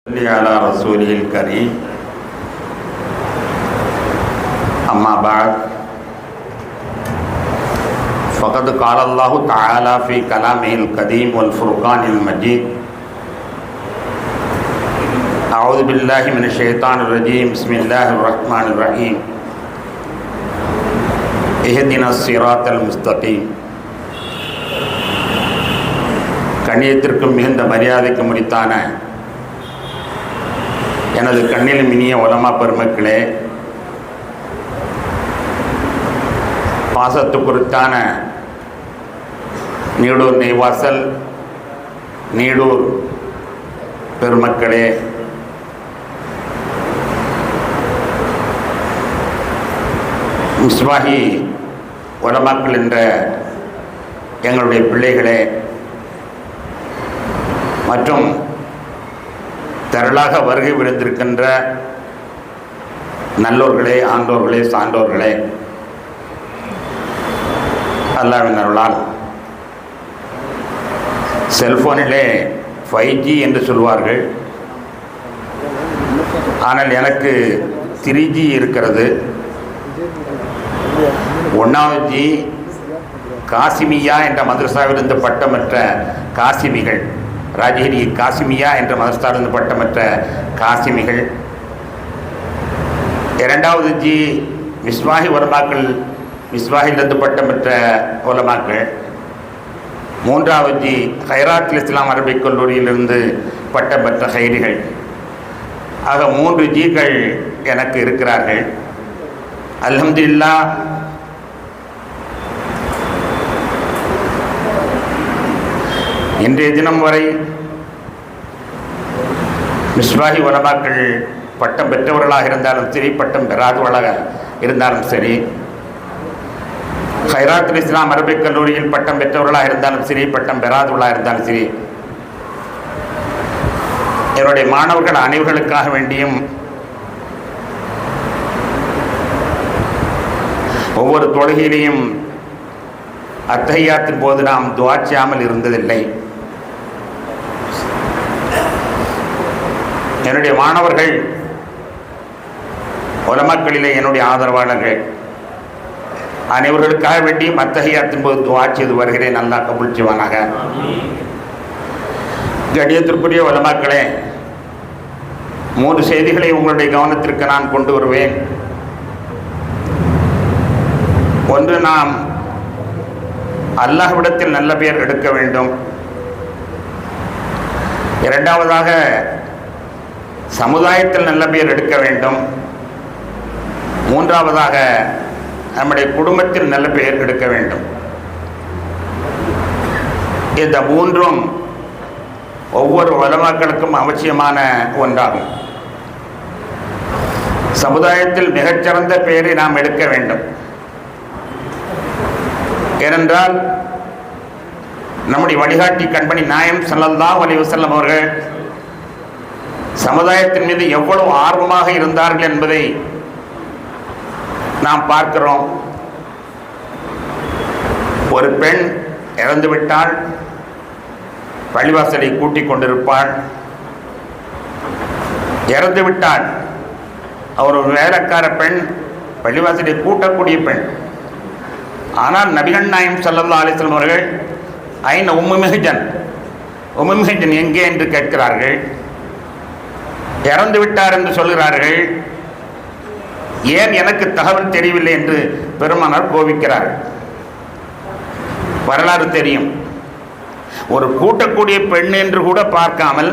على رسوله الكريم أما بعد فقد قال الله تعالى في كلامه القديم والفرقان المجيد أعوذ بالله من الشيطان الرجيم بسم الله الرحمن الرحيم اهدنا الصراط المستقيم கண்ணியத்திற்கும் மிகுந்த மரியாதைக்கு முடித்தான எனது கண்ணிலும் இனிய உலமா பெருமக்களே, பாசத்துக்குறித்தான நீடூர் நெய்வாசல் நீடூர் பெருமக்களே, மிஸ்வாஹி உலமாக்கள் என்ற எங்களுடைய பிள்ளைகளே மற்றும் திரளாக வருகை விழுந்திருக்கின்ற நல்லோர்களே, ஆண்டோர்களே, சான்றோர்களே, அல்லாஹ்வின் அருளால் செல்போனிலே 5G என்று சொல்வார்கள். ஆனால் எனக்கு 3G இருக்கிறது. 1வது G காசிமியா என்ற மதரசாவிலிருந்து பட்டமற்ற காசிமிகள், ராஜகிரி காசிமியா என்ற மதரசாவிலிருந்து பட்டமற்ற காசிமிகள். 2வது G மிஸ்வாஹி உலமாக்கள், மிஸ்வாஹிலிருந்து பட்டமற்ற உலமாக்கள். 3வது G ஹைராத் இஸ்லாம் அரபிக் கல்லூரியிலிருந்து பட்டம் பெற்ற ஹைரிகள். ஆக 3 Gகள் எனக்கு இருக்கிறார்கள். அல்ஹம்துலில்லாஹ். இன்றைய தினம் வரை மிஸ்வாஹி உலமாக்கள் பட்டம் பெற்றவர்களாக இருந்தாலும் சரி, பட்டம் பெறாதவர்களாக இருந்தாலும் சரி, ஹைராத் இஸ்லாம் அரபிக் கல்லூரியில் பட்டம் பெற்றவர்களாக இருந்தாலும் சரி, பட்டம் பெறாதவர்களாக இருந்தாலும் சரி, என்னுடைய மாணவர்கள் அனைவர்களுக்காக வேண்டியும் ஒவ்வொரு தொழுகையிலையும் அத்தஹியாத்தின் போது நாம் துஆ செய்யாமல் இருந்ததில்லை. என்னுடைய மாணவர்கள் உலமாக்களிலே என்னுடைய ஆதரவாளர்கள் அனைவர்களுக்காக வேண்டி அத்தஹியாத்தின் போது துஆ செய்து வருகிறேன். அல்லாஹ் கபூல் செய்வானாக. கண்ணியத்திற்குரிய உலமாக்களே, 3 செய்திகளை உங்களுடைய கவனத்திற்கு நான் கொண்டு வருவேன். ஒன்று, நாம் அல்லாஹ்விடத்தில் நல்ல பெயர் எடுக்க வேண்டும். 2வதாக சமுதாயத்தில் நல்ல பெயர் எடுக்க வேண்டும். 3வதாக நம்முடைய குடும்பத்தில் நல்ல பெயர் எடுக்க வேண்டும். இந்த 3ம் ஒவ்வொரு உலமாக்களுக்கும் அவசியமான ஒன்றாகும். சமுதாயத்தில் மிகச்சிறந்த பெயரை நாம் எடுக்க வேண்டும். ஏனென்றால் நம்முடைய வழிகாட்டி கண்மணி நாயகம் ஸல்லல்லாஹு அலைஹி வஸல்லம் அவர்கள் சமுதாயத்தின் மீது எவ்வளவு ஆர்வமாக இருந்தார்கள் என்பதை நாம் பார்க்கிறோம். ஒரு பெண் இறந்துவிட்டால் பள்ளிவாசலை கூட்டிக் கொண்டிருப்பாள். இறந்துவிட்டால் அவர் ஒரு வேலைக்கார பெண், பள்ளிவாசலை கூட்டக்கூடிய பெண். ஆனால் நபிகள் நாயகம் ஸல்லல்லாஹு அலைஹி வஸல்லம் அவர்கள் ஐன உம்மு மிஹ்ஜன், உம்மு மிஹ்ஜன் எங்கே என்று கேட்கிறார்கள். இறந்து விட்டார் என்று சொல்கிறார்கள். ஏன் எனக்கு தகவல் தெரியவில்லை என்று பெருமானார் கோபிக்கிறார். வரலாறு தெரியும். ஒரு கூட்டக்கூடிய பெண் என்று கூட பார்க்காமல்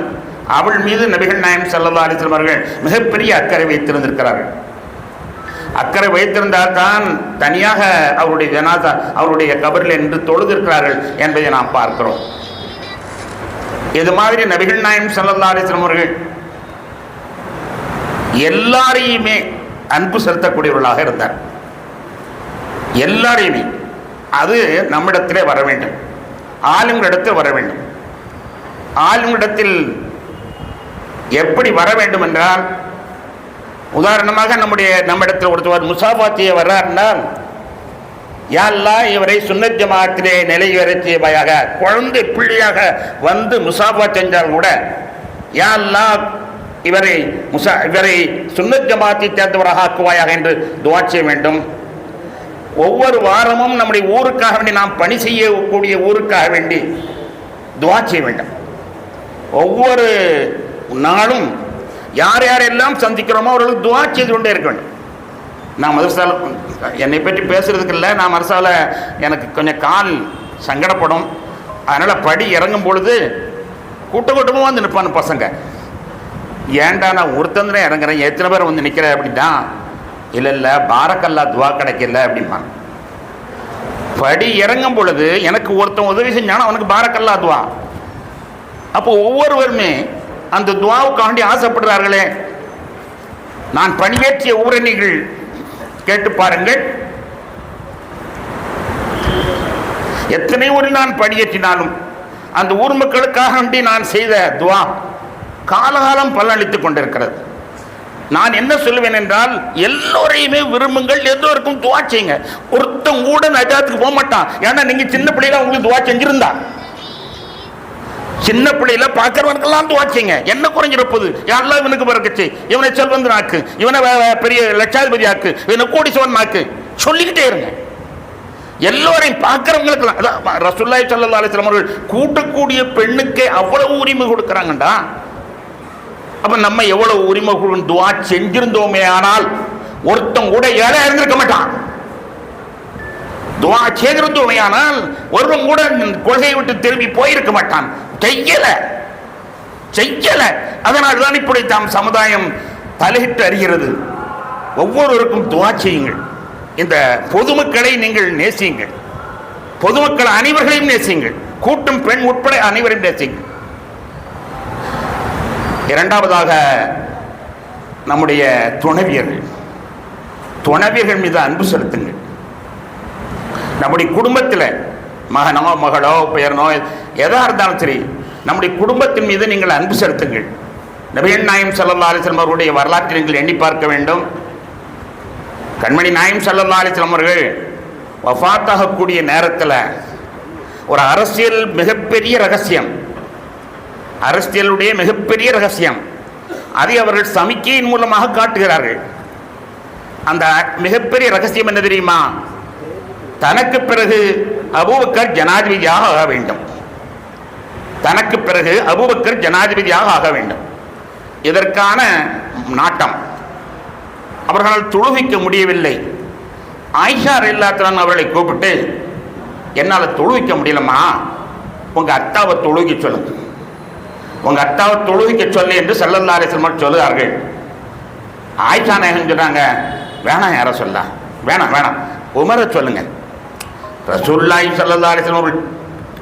அவள் மீது நபிகள் நாயகம் ஸல்லல்லாஹு அலைஹி வஸல்லம் அவர்கள் மிகப்பெரிய அக்கறை வைத்திருந்திருக்கிறார்கள். அக்கறை வைத்திருந்தால் தான் தனியாக அவருடைய ஜனாசா, அவருடைய கபரில் என்று தொழுதிருக்கிறார்கள் என்பதை நாம் பார்க்கிறோம். இது மாதிரி நபிகள் நாயகம் ஸல்லல்லாஹு அலைஹி வஸல்லம் அவர்கள் எல்லாரையுமே அன்பு செலுத்தக்கூடியவர்களாக இருந்தார். எல்லாரையுமே. அது நம்மிடத்திலே வர வேண்டும், ஆளுங்களிடத்தில் வர வேண்டும். ஆளுங்களிடத்தில் எப்படி வர வேண்டும் என்றால், உதாரணமாக நம்மிடத்தில் ஒருத்தர் முசாஃபாத்தியை வர்றாருன்னால், யா அல்லாஹ் இவரை சுன்னத் ஜமாஅத்திலே நிலையுறச் செய்வாயாக. குழந்தை பிள்ளையாக வந்து முசாஃபா செஞ்சால் கூட, யா அல்லாஹ் இவரை சுன்னத் ஜமாத்தை சேர்ந்தவராக ஆக்குவாயாக என்று துஆ செய்ய வேண்டும். ஒவ்வொரு வாரமும் நம்முடைய ஊருக்காக வேண்டி, நாம் பணி செய்யக்கூடிய ஊருக்காக வேண்டி துஆ செய்ய வேண்டும். ஒவ்வொரு நாளும் யார் யாரெல்லாம் சந்திக்கிறோமோ அவர்களுக்கு துஆ செய்து கொண்டே இருக்க வேண்டும். நான் மதரசாவில் என்னை பற்றி பேசுறதுக்கு இல்லை, நான் மதரசாவில் எனக்கு கொஞ்சம் கால் சங்கடப்படும். அதனால் படி இறங்கும் பொழுது கூட்டமாக வந்து நிற்பான பசங்க, ஏன்டா நான் ஒருத்தந்தனே இறங்குறேன், எத்தனை பேர் வந்து நிற்கிறேன் அப்படின்னா, இல்லை பாரக்கல்லா துவா கிடைக்கல அப்படிம்பாங்க. படி இறங்கும் பொழுது எனக்கு ஒருத்தன் உதவி செஞ்சானா அவனுக்கு பாரக்கல்லா துவா. அப்போ ஒவ்வொருவருமே அந்த துவாவுக்காண்டி ஆசைப்படுறார்களே. நான் பணியேற்றிய ஊரை நீங்கள் கேட்டு பாருங்கள், எத்தனை ஊரில் நான் பணியேற்றினாலும் அந்த ஊர் மக்களுக்காக வேண்டி நான் செய்த துவா காலகாலம் பலனளித்துக் கொண்டிருக்கிறது. நான் என்ன சொல்லுவேன் என்றால், எல்லோரையுமே விரும்புங்கள், எல்லோருக்கும் துவா செய்யுங்க. ஒருத்தன் கூட நஜாத்துக்கு போக மாட்டான். ஏன்னா நீங்க சின்ன பிள்ளையில உங்களுக்கு துவா செஞ்சிருந்தா, சின்ன பிள்ளையில பார்க்கறவனுக்கெல்லாம் துவா செய்யுங்க. என்ன குறைஞ்சிருப்பது? யாரெல்லாம் இவனுக்கு பிறகுச்சு, இவனை செல்வந்தன் ஆக்கு, இவனை பெரிய லட்சாதிபதி ஆக்கு, இவனை கோடீஸ்வரன் ஆக்கு, சொல்லிக்கிட்டே இருங்க. எல்லோரையும் பார்க்கிறவங்களுக்கு ரசூலுல்லாஹி ஸல்லல்லாஹு அலைஹி வஸல்லம் அவர்கள் கூட்டக்கூடிய பெண்ணுக்கே அவ்வளவு உரிமை கொடுக்குறாங்கடா. அப்ப நம்ம எவ்வளவு உரிமை துஆ செஞ்சிருந்தோமே, ஆனால் ஒருத்தன் கூட ஏழை இருந்திருக்க மாட்டான். துஆ செய்திருந்தோமே ஆனால் ஒருவன் கூட கொள்கையை விட்டு திரும்பி போயிருக்க மாட்டான். செய்யல. அதனால் தான் இப்படி தாம் சமுதாயம் தலையிட்டு அறிகிறது. ஒவ்வொருவருக்கும் துஆ செய்யுங்கள். இந்த பொதுமக்களை நீங்கள் நேசியுங்கள், பொதுமக்கள் அனைவர்களையும் நேசியுங்கள், கூட்டம் பெண் உட்பட அனைவரையும் நேசியுங்கள். இரண்டாவதாக நம்முடைய துணைவியர்கள் மீது அன்பு செலுத்துங்கள். நம்முடைய குடும்பத்தில் மகனோ மகளோ பெயரனோ எதா இருந்தாலும் சரி, நம்முடைய குடும்பத்தின் மீது நீங்கள் அன்பு செலுத்துங்கள். நபிகள் நாயகம் ஸல்லல்லாஹு அலைஹி வஸல்லம் அவருடைய வரலாற்றை நீங்கள் எண்ணி பார்க்க வேண்டும். கண்மணி நாயகம் ஸல்லல்லாஹு அலைஹி வஸல்லம் அவர்கள் வஃபாத்தாகக்கூடிய நேரத்தில் ஒரு அரசியல் மிகப்பெரிய ரகசியம், அரசியலுடைய மிகப்பெரிய ரகசியம், அதை அவர்கள் சமிக்கையின் மூலமாக காட்டுகிறார்கள். அந்த மிகப்பெரிய ரகசியம் என்ன தெரியுமா? தனக்கு பிறகு அபூபக்கர் ஜனாதிபதியாக ஆக வேண்டும். தனக்கு பிறகு அபூபக்கர் ஜனாதிபதியாக ஆக வேண்டும். இதற்கான நாட்டம். அவர்களால் தொழுவிக்க முடியவில்லை. ஆயிஷா ரலியல்லாஹு அன்ஹா அவர்களை கூப்பிட்டு, என்னால் தொழுவிக்க முடியலம்மா, உங்கள் அத்தாவை தொழுவிக்க சொல்லுங்க, உங்கள் அத்தாவை தொழுவிக்க சொல்லு என்று ஸல்லல்லாஹு அலைஹி வஸல்லம் சொல்லுகிறார்கள். ஆயிஷா நாயகம் சொன்னாங்க, வேணாம், யாரை சொல்ல வேணாம், உமரை சொல்லுங்க. ரசூலுல்லாஹி ஸல்லல்லாஹு அலைஹி வஸல்லம்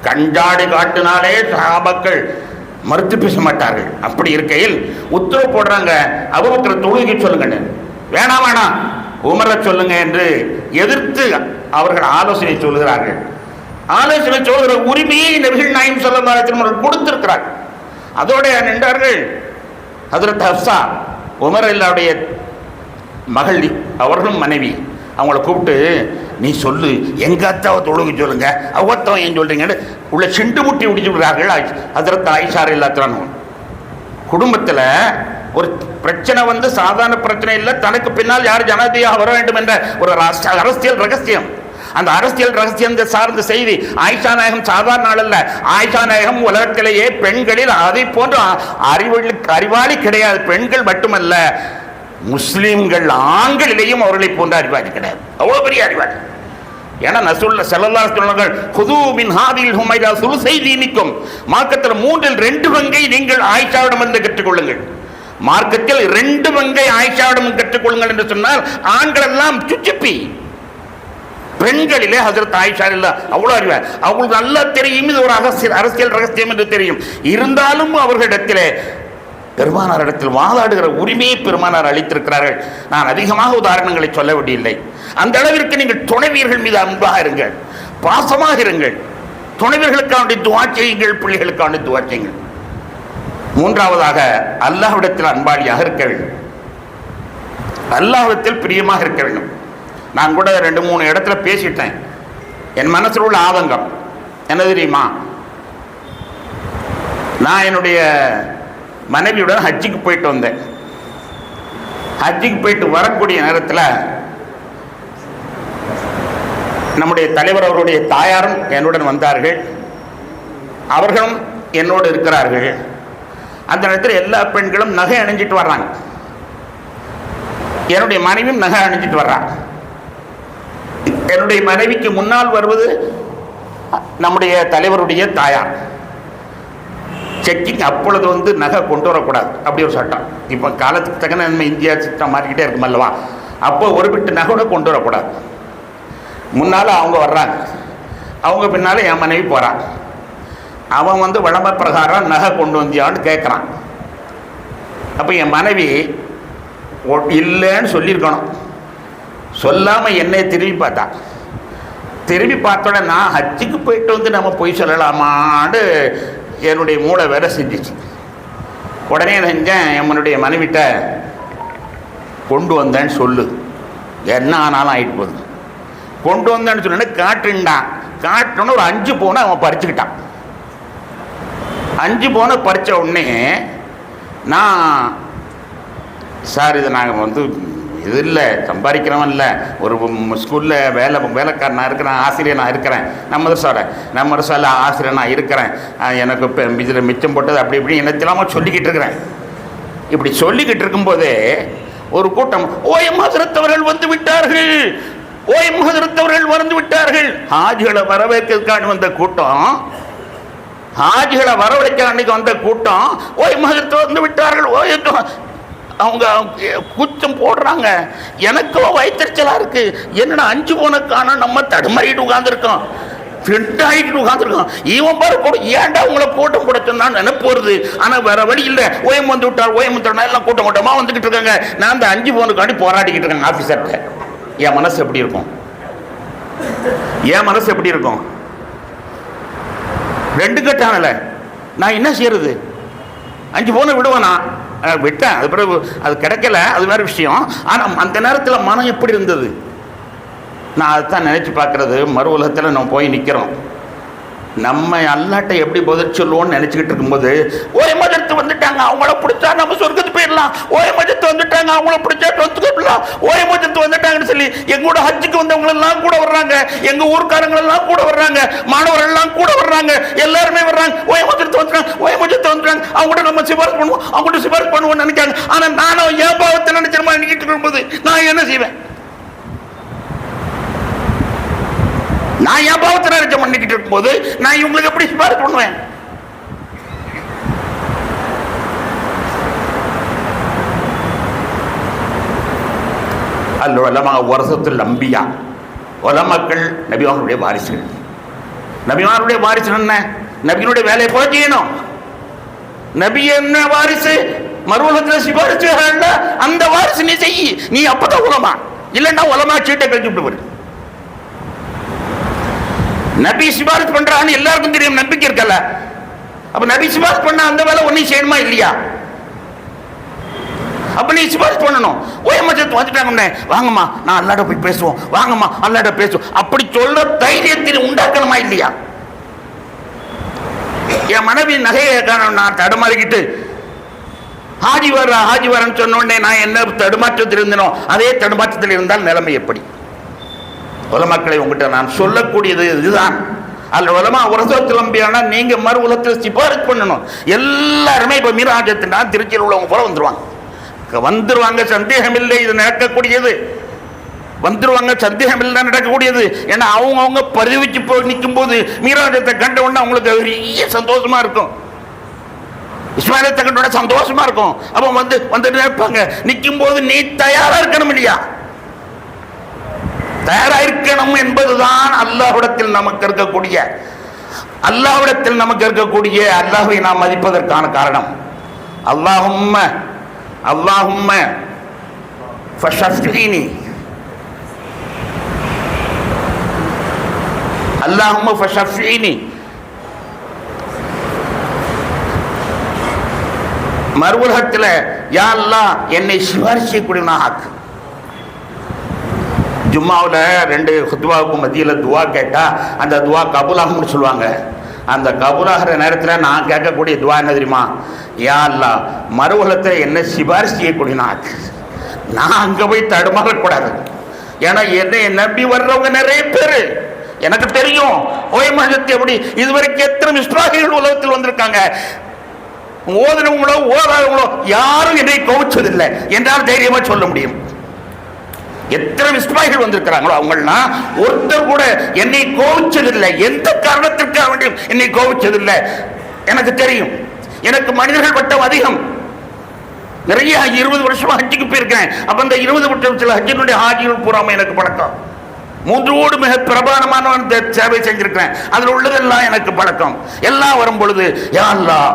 கஞ்சாடி காட்டினாலே சஹாபாக்கள் மறுத்து பேச மாட்டார்கள். அப்படி இருக்கையில் உத்தரவு போடுறாங்க, அபூபக்கர் தொழுவிக்க சொல்லுங்க. வேணாம், உமரை சொல்லுங்க என்று எதிர்த்து அவர்கள் ஆலோசனை சொல்லுகிறார்கள். ஆலோசனை சொல்கிற உரிமையை நபிகள் நாயகம் ஸல்லல்லாஹு அலைஹி வஸல்லம் அவர்கள் கொடுத்திருக்கிறார்கள். அதோட நின்றார்கள் ஹஜ்ரத் ஹப்ஸா, உமர் அல்லாவுடைய மகள், அவர்களும் மனைவி. அவங்கள கூப்பிட்டு, நீ சொல்லு, எங்க அத்தாவை தொழுக சொல்லுங்க, அவத்தவன் ஏன் சொல்றீங்கன்னு உள்ள சிண்டு முட்டி முடிச்சு விடுறார்கள் ஹஜ்ரத் ஆயிஷா ரலியல்லாஹு அன்ஹா. குடும்பத்தில் ஒரு பிரச்சனை வந்து சாதாரண பிரச்சனை இல்லை, தனக்கு பின்னால் யார் ஜனாதிபதியாக வர வேண்டும் என்ற ஒரு அரசியல் ரகசியம். அந்த அரசியல் ரகசியம் சார்ந்த செய்தி. ஆயிஷா நாயகம் சாதாரண ஆள் அல்ல. ஆயிஷா நாயகம் உலகத்திலேயே பெண்களில் அதை போன்ற அறிவாளி கிடையாது. பெண்கள் மட்டுமல்ல, முஸ்லிம்கள் ஆண்களிலேயும் அவர்களை போன்ற அறிவாளி கிடையாது. அவ்வளவு பெரிய அறிவாளி. ஏன்னா ரசூலுல்லாஹி ஸல்லல்லாஹு அலைஹி வஸல்லம் ஹுது மின் ஹாதில் ஹுமைரா சுலுஸை தீனிக்கும், மார்க்கத்தில் 3/2 நீங்கள் ஆயிஷாவிடம் வந்து கற்றுக்கொள்ளுங்கள். மார்க்கத்தில் 2 ஆயிஷாவிடம் கற்றுக்கொள்ளுங்கள் என்று சொன்னால், ஆண்கள் எல்லாம் சுச்சுப்பி, பெண்களிலே ஹஜ்ரத் ஆயிஷா இல்ல அவ்வளோ அறிவார். அவங்களுக்கு நல்லா தெரியும் இது ஒரு அரசியல் ரகசியம் என்று தெரியும். இருந்தாலும் அவர்களிடத்திலே பெருமானார் இடத்தில் வாதாடுகிற உரிமையை பெருமானார் அளித்திருக்கிறார்கள். நான் அதிகமாக உதாரணங்களை சொல்ல வேண்டியில்லை. அந்த அளவிற்கு நீங்கள் துணைவியர்கள் மீது அன்பாக இருங்கள், பாசமாக இருங்கள். துணைவியர்களுக்கான துஆ செய்யுங்கள், பிள்ளைகளுக்கான துஆ செய்யுங்கள். மூன்றாவதாக அல்லாஹ்விடத்தில் அன்பாளியாக இருக்க வேண்டும், அல்லாஹ்விடத்தில் பிரியமாக இருக்க வேண்டும். நான் கூட 2-3 இடத்துல பேசிட்டேன். என் மனசில் உள்ள ஆதங்கம் என்ன தெரியுமா? நான் என்னுடைய மனைவியுடன் ஹஜ்ஜுக்கு போயிட்டு வந்தேன். ஹஜ்ஜுக்கு போயிட்டு வரக்கூடிய நேரத்தில் நம்முடைய தலைவர் அவருடைய தாயாரும் என்னுடன் வந்தார்கள். அவர்களும் என்னோடு இருக்கிறார்கள். அந்த நேரத்தில் எல்லா பெண்களும் நகை அணிஞ்சிட்டு வர்றாங்க. என்னுடைய மனைவியும் நகை அணிஞ்சிட்டு வர்றாங்க. என்னுடைய மனைவிக்கு முன்னால் வருவது நம்முடைய தலைவருடைய தாயார். செக்கிங் அப்பொழுது நகை கொண்டு வரக்கூடாது, அப்படி ஒரு சட்டம். இப்போ காலத்துக்கு தக்கன நம்ம இந்தியா சட்டம் மாறிக்கிட்டே இருக்கும் அல்லவா. அப்போ ஒரு பிட்டு நகை கொண்டு வரக்கூடாது. முன்னால் அவங்க வர்றாங்க, அவங்க பின்னால் என் மனைவி போகிறான். அவன் வழமை பிரகாரம் நகை கொண்டு வந்தியான்னு கேட்குறான். அப்போ என் மனைவி இல்லைன்னு சொல்லியிருக்கணும். சொல்லாமல் என்னை திரும்பி பார்த்தான். திரும்பி பார்த்தோட நான் ஹஜ்ஜுக்கு போயிட்டு நம்ம பொய் சொல்லலாமான்னு என்னுடைய மூளை வேலை செஞ்சிச்சு. உடனே செஞ்சேன், என்னுடைய மனைவிட்ட கொண்டு வந்தேன்னு சொல்லு, என்ன ஆனாலும் ஆகிட்டு போகுது. கொண்டு வந்தேன்னு சொன்னேன்னு காட்டுண்டான். காட்டணுன்னு ஒரு 5 பவுனை அவன் பறிச்சுக்கிட்டான். 5 பவுனை பறித்த உடனே நான், சார் இது நாங்கள் இது இல்லை, சம்பாதிக்கிறவன் இல்லை, ஒரு ஸ்கூலில் வேலைக்காரனாக இருக்கிறேன், ஆசிரியர் நான் இருக்கிறேன், நம்ம மதரசாவில் ஆசிரியர் நான் இருக்கிறேன், எனக்கு இப்போ இதில் மிச்சம் போட்டது அப்படி இப்படி என்னத்தெல்லாமல் சொல்லிக்கிட்டு இருக்கிறேன். இப்படி சொல்லிக்கிட்டு இருக்கும்போதே ஒரு கூட்டம் ஓஎம் ஹஸரத் அவர்கள் வந்து விட்டார்கள், ஓஎம் ஹஸரத் அவர்கள் வந்து விட்டார்கள். ஹாஜிகளை வரவேற்கிறதுக்கான வந்த கூட்டம், ஹாஜிகளை வரவழைக்க அன்னைக்கு வந்த கூட்டம் ஓஎம் ஹஸரத் வந்து விட்டார்கள். ஓஎம் அவங்க கூச்சம் போடுறாங்க. எனக்கும் வயிற்றுச்சலாக இருக்குது. என்னடா 5 பவுனை காணோம், நம்ம தடுமாறிட்டு உட்காந்துருக்கோம், ஃபிட்டாகிட்டு உட்காந்துருக்கோம். இவன் பாரு கூட ஏன்டா உங்களை கூட்டம் கூட சொன்னான்னு நினைப்பு வருது. ஆனால் வேற வழி இல்லை. ஓஎம் வந்து விட்டார், ஓஎம் வந்து எல்லாம் கூட்டம் கூட்டமாக வந்துக்கிட்டு இருக்காங்க. நான் அந்த 5 பவுனுக்காண்டி போராடிக்கிட்டு இருக்கேன் ஆஃபீஸர்கிட்ட. என் மனசு எப்படி இருக்கும்? என் மனசு எப்படி இருக்கும்? 2 கட்டானல நான் என்ன செய்யறது? 5 பவுனை விடுவேனா? விட்டேன். அது பிறகு அது கிடைக்கல, அது வேறு விஷயம். ஆனால் அந்த நேரத்தில் மனம் எப்படி இருந்தது? நான் அதுதான் நினச்சி பார்க்குறது. மறு உலகத்தில் நம்ம போய் நிற்கிறோம். நம்ம அல்லாட்டை எப்படி பதில் சொல்லுவோம்னு நினச்சிக்கிட்டு இருக்கும்போது ஓஎம் ஹஸரத் வந்துட்டாங்க, அவங்கள பிடிச்சா நம்ம சொர்க்கத்துக்கு போயிடலாம், ஓஎம் ஹஸரத் வந்துட்டாங்க, அவங்கள பிடிச்சா சொர்க்கத்துக்கு போயிடலாம், ஓஎம் ஹஸரத் வந்துட்டாங்கன்னு சொல்லி எங்களோட ஹஜ்ஜுக்கு வந்தவங்களெல்லாம் கூட வர்றாங்க, எங்கள் ஊர்க்காரங்களெல்லாம் கூட வர்றாங்க, மாணவர்கள்லாம் கூட வர்றாங்க, எல்லாருமே வர்றாங்க. ஓஎம் ஹஸரத் வந்துட்டாங்க, ஓஎம் ஹஸரத் வந்துட்டாங்க, அவங்கள்ட்ட நம்ம சிபாரிசு பண்ணுவோம், அவங்கள்ட்ட சிபாரிசு பண்ணுவோம்னு நினைக்காங்க. ஆனால் நானும் என் பாவத்தை நினைச்ச மாதிரி நினைக்கிட்டு இருக்கும்போது நான் என்ன செய்வேன்? நான் என் பாவத்தை நினைச்ச பண்ணிக்கிட்டு இருக்கும்போது நான் இவங்களுக்கு எப்படி சிபாரிசு பண்ணுவேன்? அல்ல உலமா வருஷத்தில் அம்பியா, உலமாக்கள் நபிமாருடைய வாரிசுகள். நபிமாருடைய வாரிசு என்ன? நபியினுடைய வேலையை போல செய்யணும். நபி என்ன வாரிசு? மறுவுலகத்தில் சிபாரிசு அந்த வாரிசு நீ செய். நீ அப்பதான் உலமா, இல்லைன்னா உலமா சீட்டை கழிச்சு விட்டு. நபி சிபாரிசு பண்றான்னு எல்லாருக்கும் தெரியும், நம்பிக்கை இருக்கல. அப்ப நபி சிபாரிசு பண்ண அந்த வேலை ஒன்னும் செய்யணுமா இல்லையா? அப்ப நீ சிபாரிசு பண்ணணும். ஓஎம் ஹஸரத் வந்துட்டாங்க, வாங்கம்மா நான் அல்லாட போய் பேசுவோம், வாங்கம்மா அல்லாட பேசுவோம், அப்படி சொல்ற தைரியத்தை உண்டாக்கணுமா இல்லையா? என் மனைவி நகையை நான் தடுமாறிக்கிட்டு ஹாஜி வரன்னு சொன்ன உடனே நான் என்ன தடுமாற்றத்தில் இருந்தனோ அதே தடுமாற்றத்தில் இருந்தால் நிலைமை எப்படி? உலமாக்களை உங்ககிட்ட நான் சொல்லக்கூடியது இதுதான். அல்ல உலமா உரசத்தில் நம்பியானா நீங்க மறு உலகத்தில் சிபாரிசு பண்ணணும். எல்லாருமே இப்ப மீராஜத்தினா திருச்சியில் உள்ளவங்க போல வந்துருவாங்க, சந்தேகம் இல்லை. இது நடக்கக்கூடியது, வந்துருவாங்க, சந்தேகம் இல்லை, நடக்கக்கூடியது. ஏன்னா அவங்க பரிவிச்சு போய் நிற்கும் போது மீராஜத்தை கண்ட உடனே அவங்களுக்கு பெரிய சந்தோஷமா இருக்கும். இஸ்மாயிலத்தை கண்ட உடனே சந்தோஷமா இருக்கும். அப்ப வந்து நினைப்பாங்க, நிற்கும் போது நீ தயாரா இருக்கணும் இல்லையா? தயாராயிருக்கணும் என்பதுதான் அல்லாஹ்விடத்தில் நமக்கு இருக்கக்கூடிய அல்லாஹ்வை நாம் மதிப்பதற்கான காரணம். அல்லாஹும்ம ஃபஷஃபினி, அல்லாஹும்ம ஃபஷஃபினி. மறுவுலகத்தில் யா அல்லாஹ் என்னை சிபாரிசு செய்யக்கூடியவனாக ஆக்கு. ஜும்மாவில் 2 ஹுத்பாவுக்கு மத்தியில் துவா கேட்டால் அந்த துவா கபூலாகும்னு சொல்லுவாங்க. அந்த கபூலாகிற நேரத்தில் நான் கேட்கக்கூடிய துவா என்ன தெரியுமா? யா அல்லாஹ் மறுவலத்தில் என்ன சிபாரிசு செய்யக்கூடியனா நான் அங்கே போய் தடுமாறக்கூடாது. ஏன்னா என்னை நம்பி வர்றவங்க நிறைய பேர் எனக்கு தெரியும். ஓய்மகத்தை எப்படி இதுவரைக்கும் எத்தனை மிஸ்பாகிகள் உலகத்தில் வந்திருக்காங்க. ஓதுனவங்களோ ஓதாதவங்களோ யாரும் என்னை கோவிச்சதில்லை என்றால் தைரியமா சொல்ல முடியும். எத்தனை மிஸ்பாகிகள் வந்திருக்கிறாங்களோ அவங்களாம் ஒருத்தர் கூட என்னை கோவிச்சதில்லை. எந்த காரணத்திற்காக வேண்டியும் என்னை கோவிச்சதில்லை. எனக்கு தெரியும். எனக்கு மனிதர்கள் வட்டம் அதிகம். நிறைய 20 வருஷமா ஹஜ்ஜுக்கு போயிருக்கேன். அப்ப இந்த 20 வருஷத்துல ஹஜ்ஜினுடைய ஹாஜிகள் பூராம எனக்கு பழக்கம். 3 மிக பிரபானமான சேவை செஞ்சிருக்கிறேன். அதில் உள்ளதெல்லாம் எனக்கு பழக்கம். எல்லாம் வரும் பொழுது யா அல்லாஹ்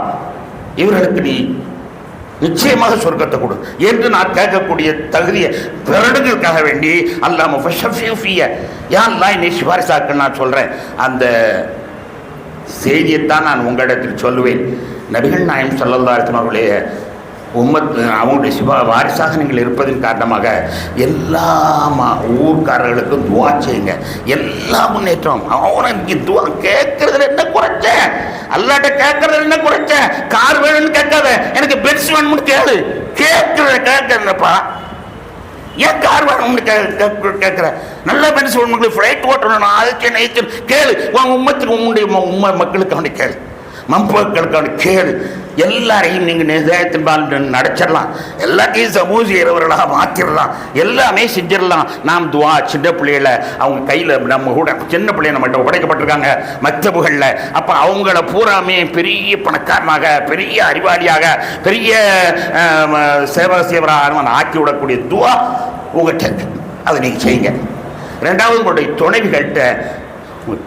இவர்களுக்கு நீ நிச்சயமாக சொர்க்கத்தை கொடு என்று நான் கேட்கக்கூடிய தகுதியை பெறடுங்களுக்காக வேண்டி அல்லாஹ் முஃபஷஃபிய யா அல்லாஹ் நீ சிபாரிசாக்கு நான் சொல்றேன். அந்த செய்தியைத்தான் நான் உங்களிடத்தில் சொல்லுவேன். நபிகள் நாயகம் ஸல்லல்லாஹு அலைஹி வஸல்லம் அவர்களே அவங்களுடைய வாரிசாக நீங்கள் இருப்பதன் காரணமாக எல்லா ஊர்க்காரர்களுக்கும் துவா செய்யுங்க. எல்லா முன்னேற்றம். அவனுக்கு துவா கேட்கறதுல என்ன குறைச்ச? அல்லாட்ட கேட்கறதுல என்ன குறைச்ச? கார் வேணும்னு கேட்காத, எனக்கு பென்ஸ் வேணும்னு கேளு. கேட்கறப்பா ஏன் கார் வேணும்னு கேட்குற? நல்ல பென்ஸ் வேணும், ஃப்ளைட் ஓட்டணும், அதுக்கு நைச்சு கேளு. உன் உம்மத்துக்கு உங்களுடைய மக்களுக்கு அவனை கேளு, மம்பக்களுக்கு கேளு. எல்லாரையும் நீங்கள் நிதாயத்தின்பால் நடச்சிடலாம். எல்லாத்தையும் சமூக செய்கிறவர்களாக மாற்றிடலாம். எல்லாமே செஞ்சிடலாம். நாம் துவா சின்ன பிள்ளைகளை அவங்க கையில் நம்ம கூட சின்ன பிள்ளைய நம்மகிட்ட உடைக்கப்பட்டிருக்காங்க மக்தபுகளில். அப்போ அவங்கள பூராமே பெரிய பணக்காரனாக, பெரிய அறிவாளியாக, பெரிய சேவராக ஆக்கி விடக்கூடிய துவா உங்கள்கிட்ட அதை நீங்கள் செய்யுங்க. ரெண்டாவது உங்களுடைய துணைவிகள்கிட்ட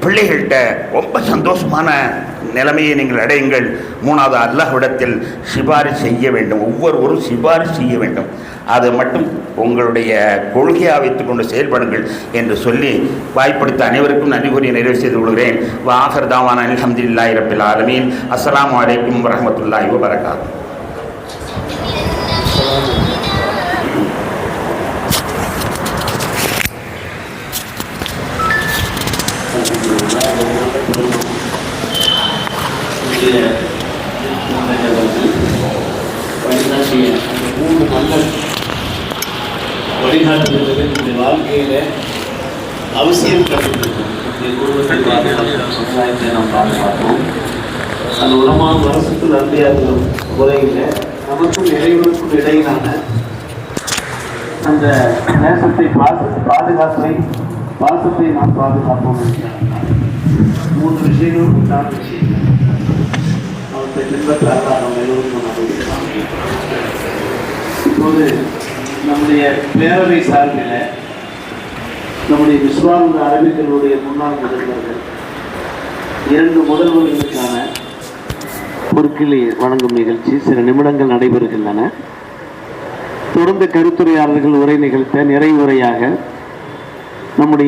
பிள்ளைகள்கிட்ட ரொம்ப சந்தோஷமான நிலைமையை நீங்கள் அடையுங்கள். மூணாவது அல்லாஹ்விடத்தில் சிபாரிசு செய்ய வேண்டும். ஒவ்வொருவரும் சிபாரிசு செய்ய வேண்டும். அதை மட்டும் உங்களுடைய கொள்கையாக வைத்துக் கொண்டு செயல்படுங்கள் என்று சொல்லி வாய்ப்படுத்த அனைவருக்கும் நன்றி கூறி நிறைவு செய்து கொள்கிறேன். வாஹர் தாவான அல்ஹம்துலில்லாஹி ரப்பில் ஆலமீன். அஸ்ஸலாமு அலைக்கும் வரஹ்மத்துல்லாஹி வபரகாத்துஹு. வழிகாட்டுதல்கள் இந்த வாழ்க்கையில அவசியம் கற்றுக்கொள்ளும். குடும்பத்தை பாதுகாக்கும், சமுதாயத்தை நாம் பாதுகாப்போம். அந்த உலமான வருஷத்தில் அன்றையார்கள் முறையில் நமக்கும் இறைவனுக்கும் இடையிலான அந்த நேசத்தை பாசத்தை நாம் பாதுகாப்போம். 3 விஷயங்களும் 4 விஷயங்கள் அவற்றை பின்பற்றாக நம்ம எல்லோருக்கும் நம்பிக்கலாம். இப்போது நம்முடைய பேரவை சார்பில் நம்முடைய விஸ்வானந்த அரபிகளுடைய முன்னாள் முதல்வர்கள் 2 முதல்வர்களுக்கான பொற்கிளி வழங்கும் நிகழ்ச்சி சில நிமிடங்கள் நடைபெறுகின்றன. தொடர்ந்து கருத்துரையாளர்கள் உரை நிகழ்த்த நிறைவுரையாக நம்முடைய